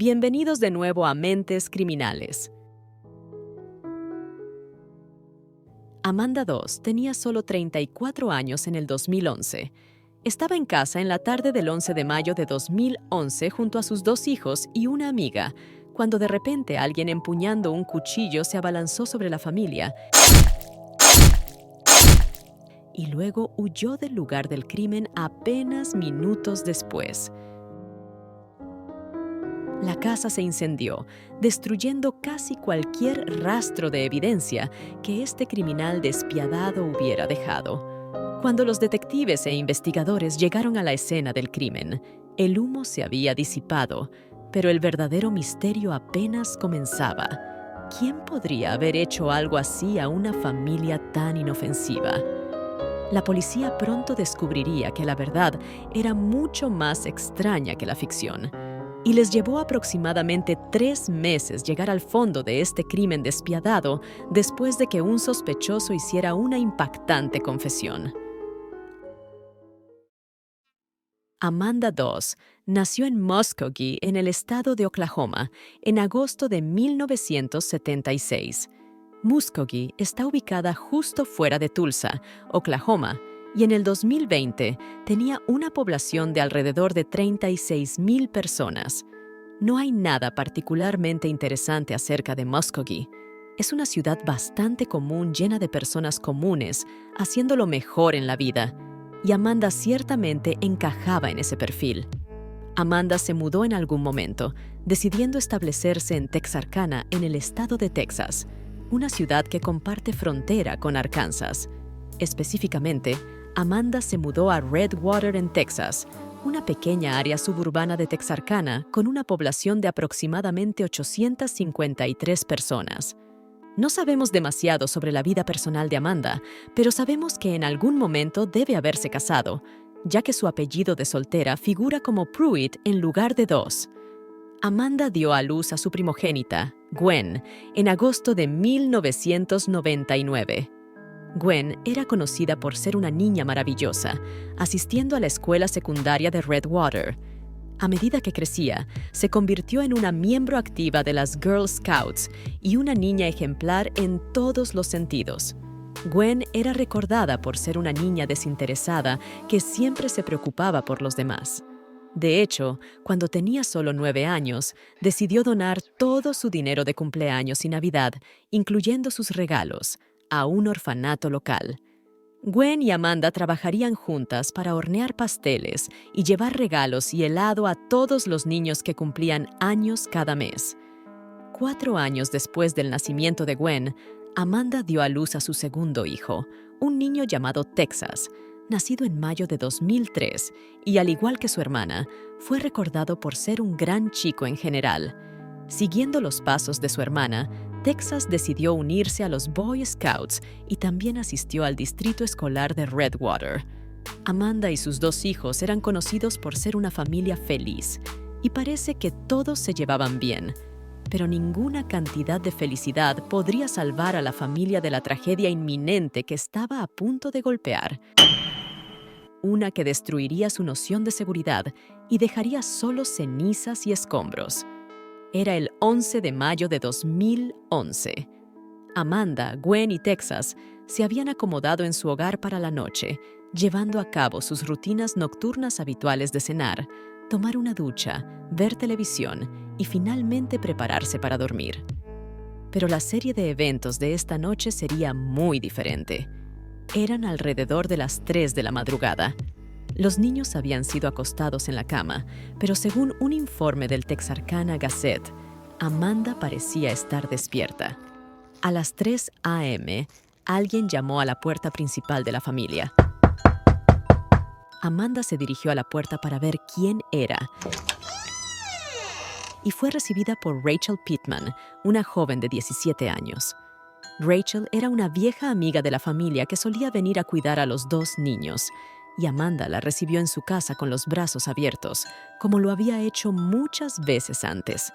Bienvenidos de nuevo a Mentes Criminales. Amanda Doss tenía solo 34 años en el 2011. Estaba en casa en la tarde del 11 de mayo de 2011 junto a sus dos hijos y una amiga, cuando de repente alguien empuñando un cuchillo se abalanzó sobre la familia y luego huyó del lugar del crimen apenas minutos después. La casa se incendió, destruyendo casi cualquier rastro de evidencia que este criminal despiadado hubiera dejado. Cuando los detectives e investigadores llegaron a la escena del crimen, el humo se había disipado, pero el verdadero misterio apenas comenzaba. ¿Quién podría haber hecho algo así a una familia tan inofensiva? La policía pronto descubriría que la verdad era mucho más extraña que la ficción, y les llevó aproximadamente 3 meses llegar al fondo de este crimen despiadado después de que un sospechoso hiciera una impactante confesión. Amanda Doss nació en Muskogee, en el estado de Oklahoma, en agosto de 1976. Muskogee está ubicada justo fuera de Tulsa, Oklahoma, y en el 2020 tenía una población de alrededor de 36,000 personas. No hay nada particularmente interesante acerca de Muskogee. Es una ciudad bastante común llena de personas comunes, haciendo lo mejor en la vida, y Amanda ciertamente encajaba en ese perfil. Amanda se mudó en algún momento, decidiendo establecerse en Texarkana, en el estado de Texas, una ciudad que comparte frontera con Arkansas. Específicamente, Amanda se mudó a Redwater, en Texas, una pequeña área suburbana de Texarkana con una población de aproximadamente 853 personas. No sabemos demasiado sobre la vida personal de Amanda, pero sabemos que en algún momento debe haberse casado, ya que su apellido de soltera figura como Pruitt en lugar de Doss. Amanda dio a luz a su primogénita, Gwen, en agosto de 1999. Gwen era conocida por ser una niña maravillosa, asistiendo a la escuela secundaria de Redwater. A medida que crecía, se convirtió en una miembro activa de las Girl Scouts y una niña ejemplar en todos los sentidos. Gwen era recordada por ser una niña desinteresada que siempre se preocupaba por los demás. De hecho, cuando tenía solo 9 años, decidió donar todo su dinero de cumpleaños y Navidad, incluyendo sus regalos, a un orfanato local. Gwen y Amanda trabajarían juntas para hornear pasteles y llevar regalos y helado a todos los niños que cumplían años cada mes. 4 años después del nacimiento de Gwen, Amanda dio a luz a su segundo hijo, un niño llamado Texas, nacido en mayo de 2003, y al igual que su hermana, fue recordado por ser un gran chico en general. Siguiendo los pasos de su hermana, Texas decidió unirse a los Boy Scouts y también asistió al distrito escolar de Redwater. Amanda y sus 2 hijos eran conocidos por ser una familia feliz, y parece que todos se llevaban bien. Pero ninguna cantidad de felicidad podría salvar a la familia de la tragedia inminente que estaba a punto de golpear. Una que destruiría su noción de seguridad y dejaría solo cenizas y escombros. Era el 11 de mayo de 2011. Amanda, Gwen y Texas se habían acomodado en su hogar para la noche, llevando a cabo sus rutinas nocturnas habituales de cenar, tomar una ducha, ver televisión y finalmente prepararse para dormir. Pero la serie de eventos de esta noche sería muy diferente. Eran alrededor de las 3 de la madrugada. Los niños habían sido acostados en la cama, pero según un informe del Texarkana Gazette, Amanda parecía estar despierta. A las 3 a.m., alguien llamó a la puerta principal de la familia. Amanda se dirigió a la puerta para ver quién era y fue recibida por Rachel Pittman, una joven de 17 años. Rachel era una vieja amiga de la familia que solía venir a cuidar a los 2 niños, y Amanda la recibió en su casa con los brazos abiertos, como lo había hecho muchas veces antes.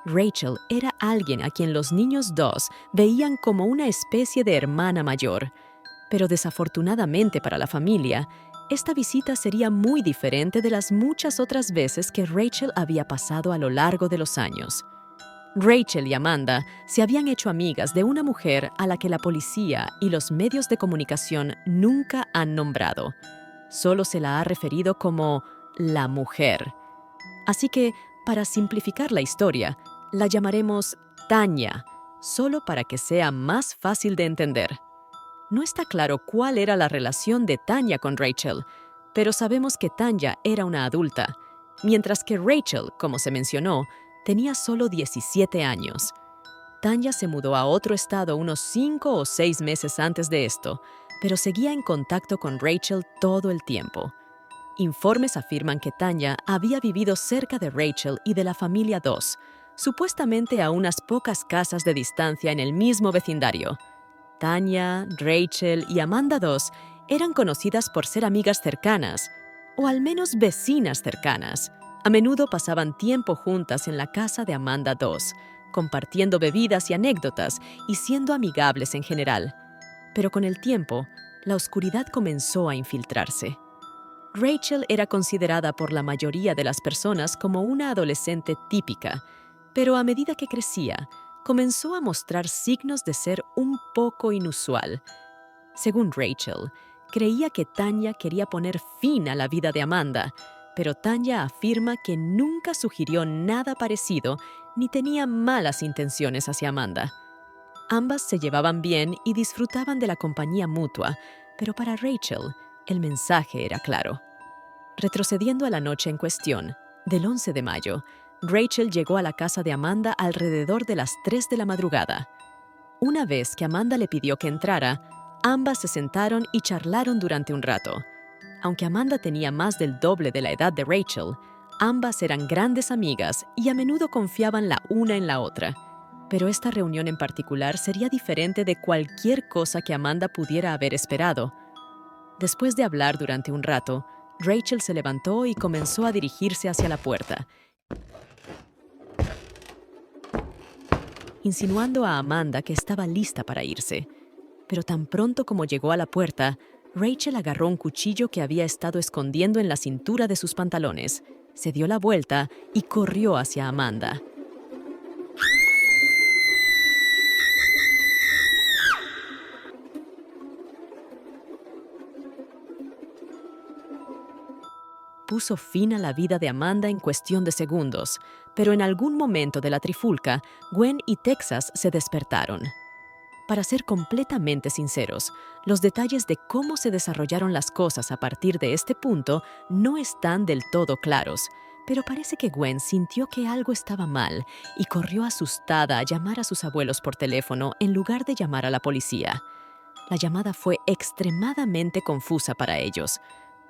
Rachel era alguien a quien los niños Doss veían como una especie de hermana mayor, pero desafortunadamente para la familia, esta visita sería muy diferente de las muchas otras veces que Rachel había pasado a lo largo de los años. Rachel y Amanda se habían hecho amigas de una mujer a la que la policía y los medios de comunicación nunca han nombrado. Solo se la ha referido como la mujer. Así que, para simplificar la historia, la llamaremos Tanya, solo para que sea más fácil de entender. No está claro cuál era la relación de Tanya con Rachel, pero sabemos que Tanya era una adulta, mientras que Rachel, como se mencionó, tenía solo 17 años. Tanya se mudó a otro estado unos 5 o 6 meses antes de esto, pero seguía en contacto con Rachel todo el tiempo. Informes afirman que Tanya había vivido cerca de Rachel y de la familia 2, supuestamente a unas pocas casas de distancia en el mismo vecindario. Tanya, Rachel y Amanda 2 eran conocidas por ser amigas cercanas, o al menos vecinas cercanas. A menudo pasaban tiempo juntas en la casa de Amanda 2, compartiendo bebidas y anécdotas y siendo amigables en general. Pero con el tiempo, la oscuridad comenzó a infiltrarse. Rachel era considerada por la mayoría de las personas como una adolescente típica, pero a medida que crecía, comenzó a mostrar signos de ser un poco inusual. Según Rachel, creía que Tanya quería poner fin a la vida de Amanda, pero Tanya afirma que nunca sugirió nada parecido ni tenía malas intenciones hacia Amanda. Ambas se llevaban bien y disfrutaban de la compañía mutua, pero para Rachel, el mensaje era claro. Retrocediendo a la noche en cuestión, del 11 de mayo, Rachel llegó a la casa de Amanda alrededor de las 3 de la madrugada. Una vez que Amanda le pidió que entrara, ambas se sentaron y charlaron durante un rato. Aunque Amanda tenía más del doble de la edad de Rachel, ambas eran grandes amigas y a menudo confiaban la una en la otra. Pero esta reunión en particular sería diferente de cualquier cosa que Amanda pudiera haber esperado. Después de hablar durante un rato, Rachel se levantó y comenzó a dirigirse hacia la puerta, insinuando a Amanda que estaba lista para irse. Pero tan pronto como llegó a la puerta, Rachel agarró un cuchillo que había estado escondiendo en la cintura de sus pantalones, se dio la vuelta y corrió hacia Amanda. Puso fin a la vida de Amanda en cuestión de segundos, pero en algún momento de la trifulca, Gwen y Texas se despertaron. Para ser completamente sinceros, los detalles de cómo se desarrollaron las cosas a partir de este punto no están del todo claros, pero parece que Gwen sintió que algo estaba mal y corrió asustada a llamar a sus abuelos por teléfono en lugar de llamar a la policía. La llamada fue extremadamente confusa para ellos.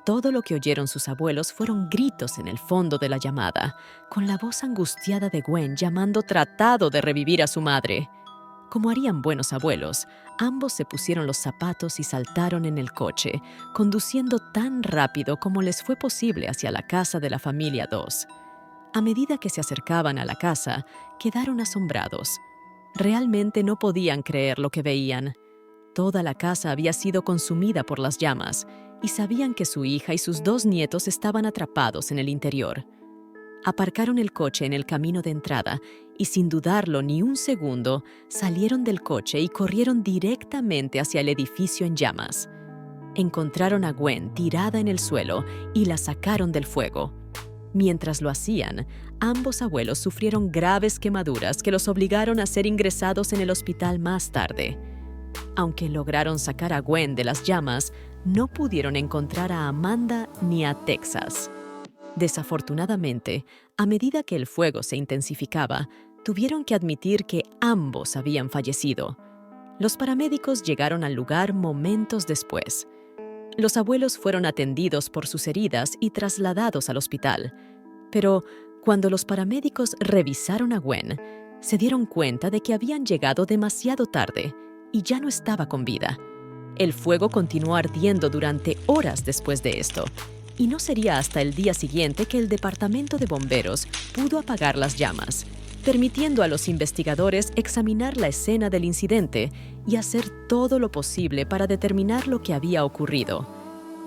Todo lo que oyeron sus abuelos fueron gritos en el fondo de la llamada, con la voz angustiada de Gwen llamando tratando de revivir a su madre. Como harían buenos abuelos, ambos se pusieron los zapatos y saltaron en el coche, conduciendo tan rápido como les fue posible hacia la casa de la familia 2. A medida que se acercaban a la casa, quedaron asombrados. Realmente no podían creer lo que veían. Toda la casa había sido consumida por las llamas, y sabían que su hija y sus 2 nietos estaban atrapados en el interior. Aparcaron el coche en el camino de entrada y, sin dudarlo ni un segundo, salieron del coche y corrieron directamente hacia el edificio en llamas. Encontraron a Gwen tirada en el suelo y la sacaron del fuego. Mientras lo hacían, ambos abuelos sufrieron graves quemaduras que los obligaron a ser ingresados en el hospital más tarde. Aunque lograron sacar a Gwen de las llamas, no pudieron encontrar a Amanda ni a Texas. Desafortunadamente, a medida que el fuego se intensificaba, tuvieron que admitir que ambos habían fallecido. Los paramédicos llegaron al lugar momentos después. Los abuelos fueron atendidos por sus heridas y trasladados al hospital. Pero cuando los paramédicos revisaron a Gwen, se dieron cuenta de que habían llegado demasiado tarde y ya no estaba con vida. El fuego continuó ardiendo durante horas después de esto, y no sería hasta el día siguiente que el departamento de bomberos pudo apagar las llamas, permitiendo a los investigadores examinar la escena del incidente y hacer todo lo posible para determinar lo que había ocurrido.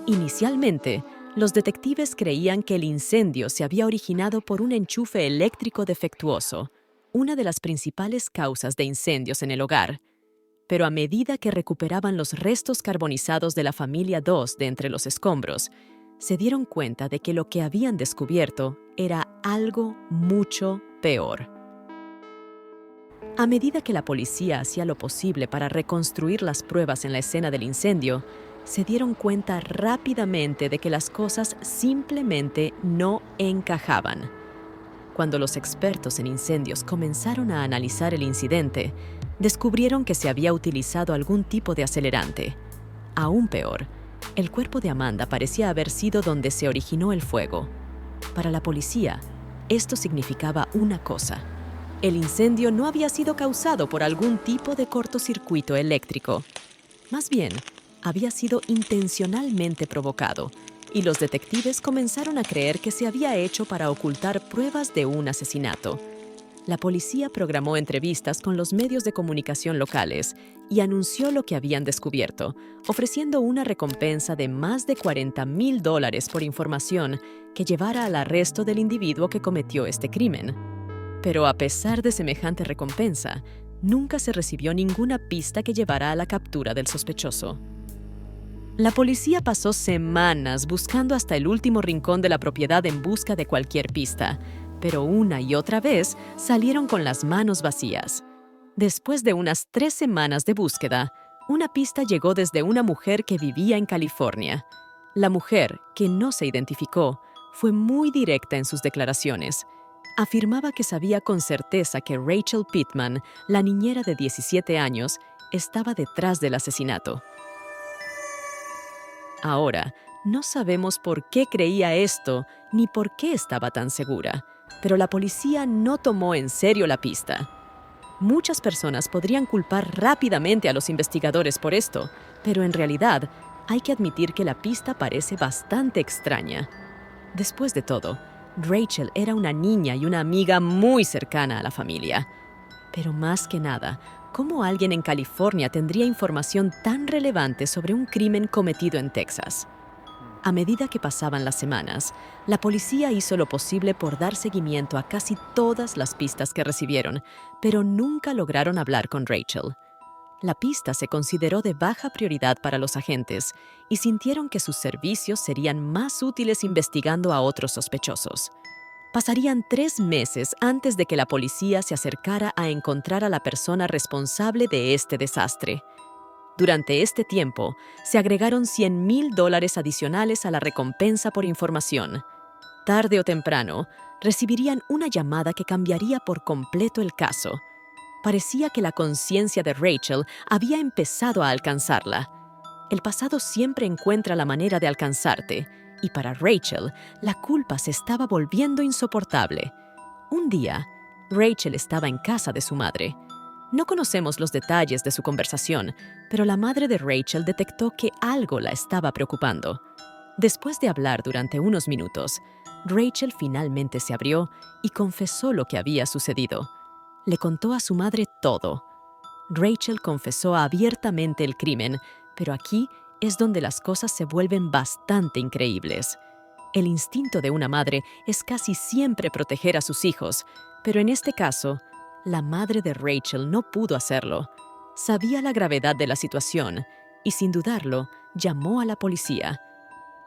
Inicialmente, los detectives creían que el incendio se había originado por un enchufe eléctrico defectuoso, una de las principales causas de incendios en el hogar. Pero a medida que recuperaban los restos carbonizados de la familia 2 de entre los escombros, se dieron cuenta de que lo que habían descubierto era algo mucho peor. A medida que la policía hacía lo posible para reconstruir las pruebas en la escena del incendio, se dieron cuenta rápidamente de que las cosas simplemente no encajaban. Cuando los expertos en incendios comenzaron a analizar el incidente, descubrieron que se había utilizado algún tipo de acelerante. Aún peor, el cuerpo de Amanda parecía haber sido donde se originó el fuego. Para la policía, esto significaba una cosa: el incendio no había sido causado por algún tipo de cortocircuito eléctrico. Más bien, había sido intencionalmente provocado, y los detectives comenzaron a creer que se había hecho para ocultar pruebas de un asesinato. La policía programó entrevistas con los medios de comunicación locales y anunció lo que habían descubierto, ofreciendo una recompensa de más de $40,000 por información que llevara al arresto del individuo que cometió este crimen. Pero a pesar de semejante recompensa, nunca se recibió ninguna pista que llevara a la captura del sospechoso. La policía pasó semanas buscando hasta el último rincón de la propiedad en busca de cualquier pista, pero una y otra vez salieron con las manos vacías. Después de unas 3 semanas de búsqueda, una pista llegó desde una mujer que vivía en California. La mujer, que no se identificó, fue muy directa en sus declaraciones. Afirmaba que sabía con certeza que Rachel Pittman, la niñera de 17 años, estaba detrás del asesinato. Ahora, no sabemos por qué creía esto ni por qué estaba tan segura, pero la policía no tomó en serio la pista. Muchas personas podrían culpar rápidamente a los investigadores por esto, pero en realidad hay que admitir que la pista parece bastante extraña. Después de todo, Rachel era una niña y una amiga muy cercana a la familia. Pero más que nada, ¿cómo alguien en California tendría información tan relevante sobre un crimen cometido en Texas? A medida que pasaban las semanas, la policía hizo lo posible por dar seguimiento a casi todas las pistas que recibieron, pero nunca lograron hablar con Rachel. La pista se consideró de baja prioridad para los agentes y sintieron que sus servicios serían más útiles investigando a otros sospechosos. Pasarían 3 meses antes de que la policía se acercara a encontrar a la persona responsable de este desastre. Durante este tiempo, se agregaron $100,000 adicionales a la recompensa por información. Tarde o temprano, recibirían una llamada que cambiaría por completo el caso. Parecía que la conciencia de Rachel había empezado a alcanzarla. El pasado siempre encuentra la manera de alcanzarte, y para Rachel, la culpa se estaba volviendo insoportable. Un día, Rachel estaba en casa de su madre. No conocemos los detalles de su conversación, pero la madre de Rachel detectó que algo la estaba preocupando. Después de hablar durante unos minutos, Rachel finalmente se abrió y confesó lo que había sucedido. Le contó a su madre todo. Rachel confesó abiertamente el crimen, pero aquí es donde las cosas se vuelven bastante increíbles. El instinto de una madre es casi siempre proteger a sus hijos, pero en este caso, la madre de Rachel no pudo hacerlo. Sabía la gravedad de la situación y, sin dudarlo, llamó a la policía.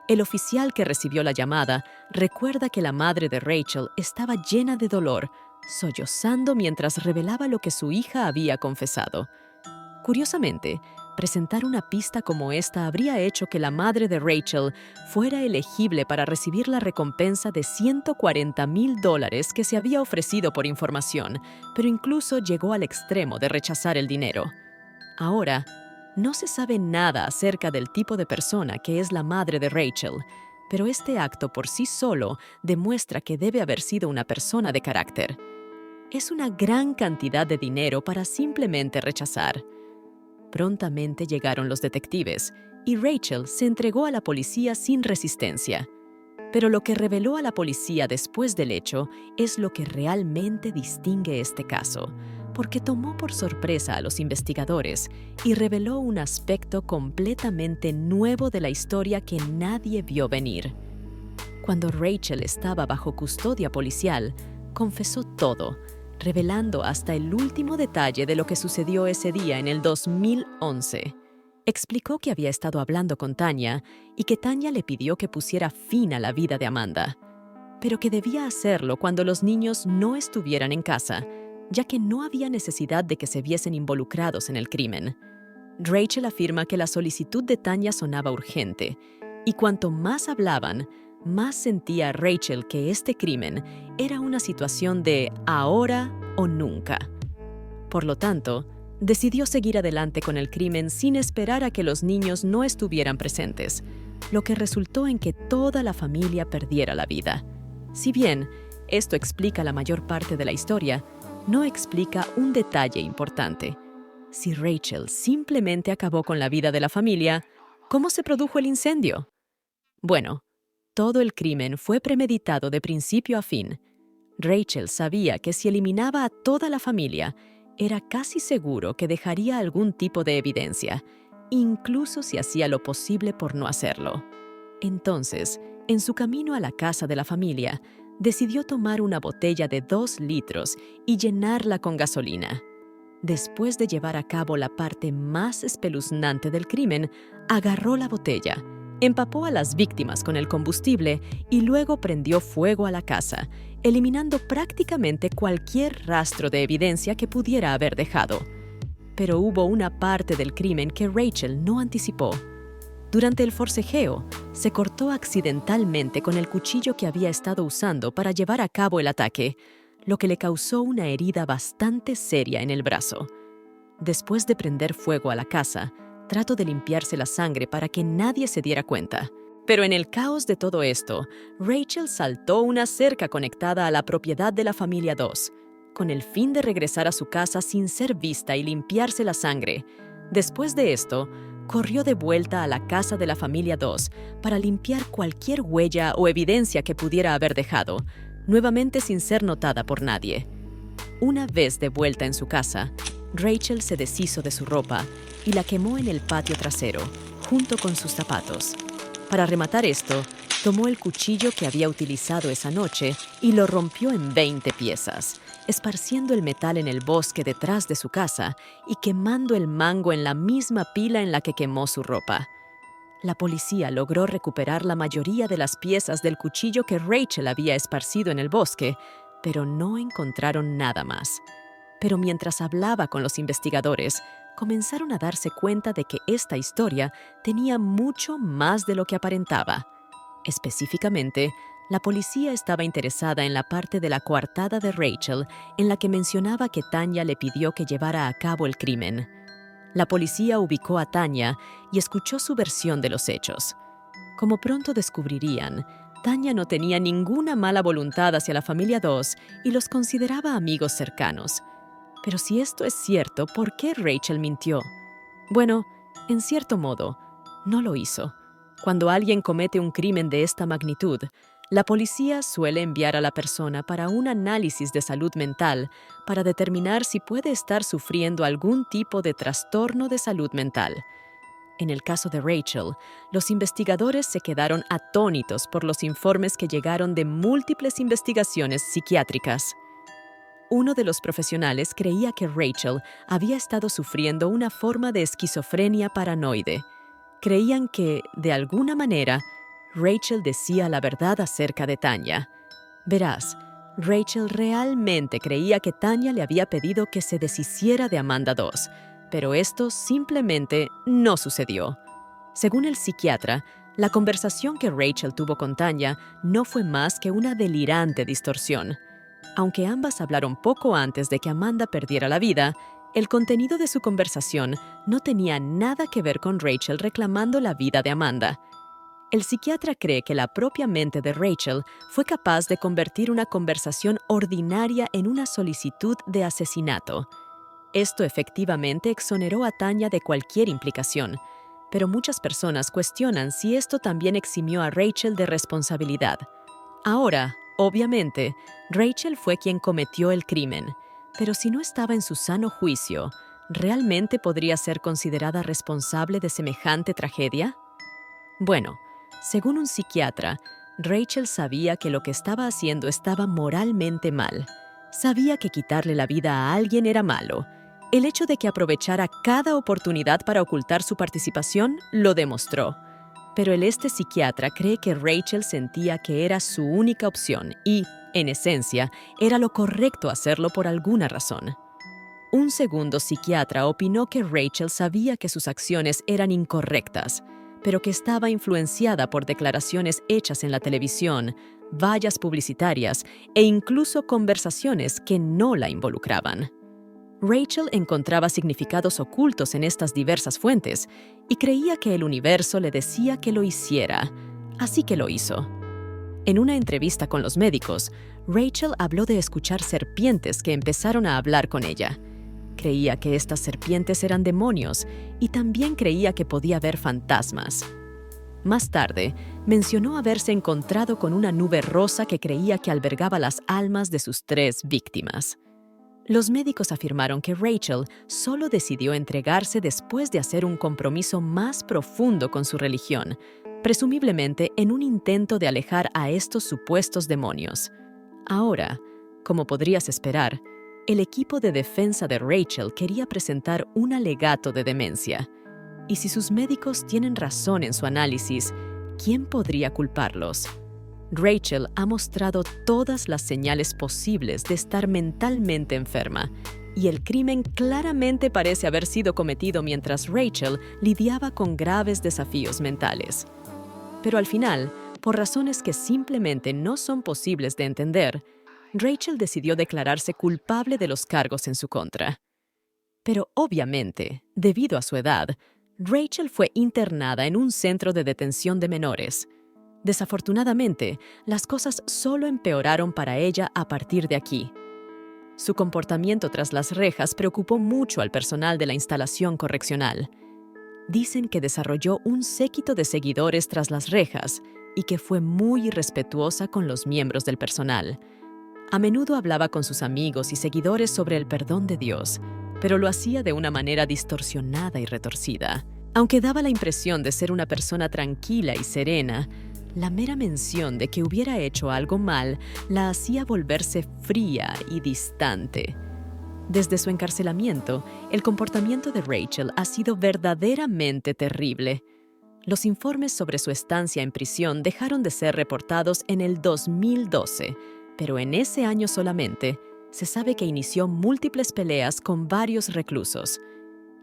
El oficial que recibió la llamada recuerda que la madre de Rachel estaba llena de dolor, sollozando mientras revelaba lo que su hija había confesado. Curiosamente, presentar una pista como esta habría hecho que la madre de Rachel fuera elegible para recibir la recompensa de $140,000 que se había ofrecido por información, pero incluso llegó al extremo de rechazar el dinero. Ahora, no se sabe nada acerca del tipo de persona que es la madre de Rachel, pero este acto por sí solo demuestra que debe haber sido una persona de carácter. Es una gran cantidad de dinero para simplemente rechazar. Prontamente llegaron los detectives y Rachel se entregó a la policía sin resistencia. Pero lo que reveló a la policía después del hecho es lo que realmente distingue este caso, porque tomó por sorpresa a los investigadores y reveló un aspecto completamente nuevo de la historia que nadie vio venir. Cuando Rachel estaba bajo custodia policial, confesó todo, revelando hasta el último detalle de lo que sucedió ese día en el 2011. Explicó que había estado hablando con Tanya y que Tanya le pidió que pusiera fin a la vida de Amanda, pero que debía hacerlo cuando los niños no estuvieran en casa, ya que no había necesidad de que se viesen involucrados en el crimen. Rachel afirma que la solicitud de Tanya sonaba urgente, y cuanto más hablaban, más sentía Rachel que este crimen era una situación de ahora o nunca. Por lo tanto, decidió seguir adelante con el crimen sin esperar a que los niños no estuvieran presentes, lo que resultó en que toda la familia perdiera la vida. Si bien esto explica la mayor parte de la historia, no explica un detalle importante. Si Rachel simplemente acabó con la vida de la familia, ¿cómo se produjo el incendio? Bueno, todo el crimen fue premeditado de principio a fin. Rachel sabía que si eliminaba a toda la familia, era casi seguro que dejaría algún tipo de evidencia, incluso si hacía lo posible por no hacerlo. Entonces, en su camino a la casa de la familia, decidió tomar una botella de 2 litros y llenarla con gasolina. Después de llevar a cabo la parte más espeluznante del crimen, agarró la botella, empapó a las víctimas con el combustible y luego prendió fuego a la casa, eliminando prácticamente cualquier rastro de evidencia que pudiera haber dejado. Pero hubo una parte del crimen que Rachel no anticipó. Durante el forcejeo, se cortó accidentalmente con el cuchillo que había estado usando para llevar a cabo el ataque, lo que le causó una herida bastante seria en el brazo. Después de prender fuego a la casa, trató de limpiarse la sangre para que nadie se diera cuenta. Pero en el caos de todo esto, Rachel saltó una cerca conectada a la propiedad de la familia 2, con el fin de regresar a su casa sin ser vista y limpiarse la sangre. Después de esto, corrió de vuelta a la casa de la familia 2 para limpiar cualquier huella o evidencia que pudiera haber dejado, nuevamente sin ser notada por nadie. Una vez de vuelta en su casa, Rachel se deshizo de su ropa y la quemó en el patio trasero, junto con sus zapatos. Para rematar esto, tomó el cuchillo que había utilizado esa noche y lo rompió en 20 piezas, esparciendo el metal en el bosque detrás de su casa y quemando el mango en la misma pila en la que quemó su ropa. La policía logró recuperar la mayoría de las piezas del cuchillo que Rachel había esparcido en el bosque, pero no encontraron nada más. Pero mientras hablaba con los investigadores, comenzaron a darse cuenta de que esta historia tenía mucho más de lo que aparentaba. Específicamente, la policía estaba interesada en la parte de la coartada de Rachel en la que mencionaba que Tanya le pidió que llevara a cabo el crimen. La policía ubicó a Tanya y escuchó su versión de los hechos. Como pronto descubrirían, Tanya no tenía ninguna mala voluntad hacia la familia 2 y los consideraba amigos cercanos. Pero si esto es cierto, ¿por qué Rachel mintió? Bueno, en cierto modo, no lo hizo. Cuando alguien comete un crimen de esta magnitud, la policía suele enviar a la persona para un análisis de salud mental para determinar si puede estar sufriendo algún tipo de trastorno de salud mental. En el caso de Rachel, los investigadores se quedaron atónitos por los informes que llegaron de múltiples investigaciones psiquiátricas. Uno de los profesionales creía que Rachel había estado sufriendo una forma de esquizofrenia paranoide. Creían que, de alguna manera, Rachel decía la verdad acerca de Tanya. Verás, Rachel realmente creía que Tanya le había pedido que se deshiciera de Amanda 2, pero esto simplemente no sucedió. Según el psiquiatra, la conversación que Rachel tuvo con Tanya no fue más que una delirante distorsión. Aunque ambas hablaron poco antes de que Amanda perdiera la vida, el contenido de su conversación no tenía nada que ver con Rachel reclamando la vida de Amanda. El psiquiatra cree que la propia mente de Rachel fue capaz de convertir una conversación ordinaria en una solicitud de asesinato. Esto efectivamente exoneró a Tanya de cualquier implicación, pero muchas personas cuestionan si esto también eximió a Rachel de responsabilidad. Ahora, obviamente, Rachel fue quien cometió el crimen, Pero si no estaba en su sano juicio, ¿realmente podría ser considerada responsable de semejante tragedia? Bueno, según un psiquiatra, Rachel sabía que lo que estaba haciendo estaba moralmente mal. Sabía que quitarle la vida a alguien era malo. El hecho de que aprovechara cada oportunidad para ocultar su participación lo demostró. Pero este psiquiatra cree que Rachel sentía que era su única opción y, en esencia, era lo correcto hacerlo por alguna razón. Un segundo psiquiatra opinó que Rachel sabía que sus acciones eran incorrectas, pero que estaba influenciada por declaraciones hechas en la televisión, vallas publicitarias e incluso conversaciones que no la involucraban. Rachel encontraba significados ocultos en estas diversas fuentes y creía que el universo le decía que lo hiciera, así que lo hizo. En una entrevista con los médicos, Rachel habló de escuchar serpientes que empezaron a hablar con ella. Creía que estas serpientes eran demonios y también creía que podía ver fantasmas. Más tarde, mencionó haberse encontrado con una nube rosa que creía que albergaba las almas de sus 3 víctimas. Los médicos afirmaron que Rachel solo decidió entregarse después de hacer un compromiso más profundo con su religión, presumiblemente en un intento de alejar a estos supuestos demonios. Ahora, como podrías esperar, el equipo de defensa de Rachel quería presentar un alegato de demencia. Y si sus médicos tienen razón en su análisis, ¿quién podría culparlos? Rachel ha mostrado todas las señales posibles de estar mentalmente enferma, y el crimen claramente parece haber sido cometido mientras Rachel lidiaba con graves desafíos mentales. Pero al final, por razones que simplemente no son posibles de entender, Rachel decidió declararse culpable de los cargos en su contra. Pero obviamente, debido a su edad, Rachel fue internada en un centro de detención de menores. Desafortunadamente, las cosas solo empeoraron para ella a partir de aquí. Su comportamiento tras las rejas preocupó mucho al personal de la instalación correccional. Dicen que desarrolló un séquito de seguidores tras las rejas y que fue muy irrespetuosa con los miembros del personal. A menudo hablaba con sus amigos y seguidores sobre el perdón de Dios, pero lo hacía de una manera distorsionada y retorcida. Aunque daba la impresión de ser una persona tranquila y serena, la mera mención de que hubiera hecho algo mal la hacía volverse fría y distante. Desde su encarcelamiento, el comportamiento de Rachel ha sido verdaderamente terrible. Los informes sobre su estancia en prisión dejaron de ser reportados en el 2012, pero en ese año solamente se sabe que inició múltiples peleas con varios reclusos.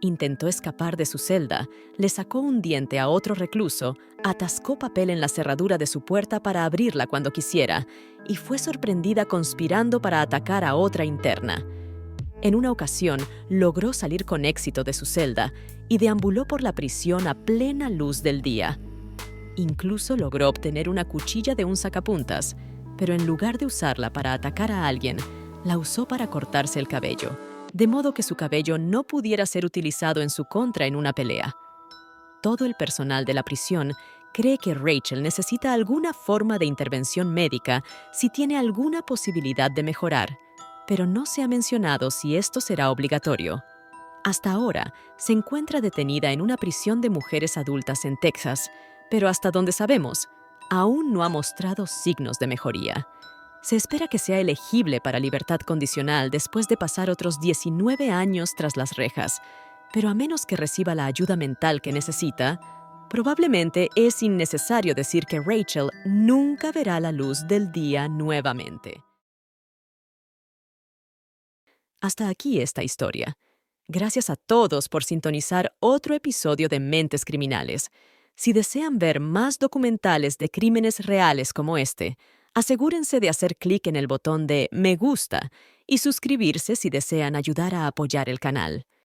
Intentó escapar de su celda, le sacó un diente a otro recluso, atascó papel en la cerradura de su puerta para abrirla cuando quisiera y fue sorprendida conspirando para atacar a otra interna. En una ocasión, logró salir con éxito de su celda y deambuló por la prisión a plena luz del día. Incluso logró obtener una cuchilla de un sacapuntas, pero en lugar de usarla para atacar a alguien, la usó para cortarse el cabello, de modo que su cabello no pudiera ser utilizado en su contra en una pelea. Todo el personal de la prisión cree que Rachel necesita alguna forma de intervención médica si tiene alguna posibilidad de mejorar, pero no se ha mencionado si esto será obligatorio. Hasta ahora, se encuentra detenida en una prisión de mujeres adultas en Texas, pero hasta donde sabemos, aún no ha mostrado signos de mejoría. Se espera que sea elegible para libertad condicional después de pasar otros 19 años tras las rejas, pero a menos que reciba la ayuda mental que necesita, probablemente es innecesario decir que Rachel nunca verá la luz del día nuevamente. Hasta aquí esta historia. Gracias a todos por sintonizar otro episodio de Mentes Criminales. Si desean ver más documentales de crímenes reales como este, asegúrense de hacer clic en el botón de Me gusta y suscribirse si desean ayudar a apoyar el canal.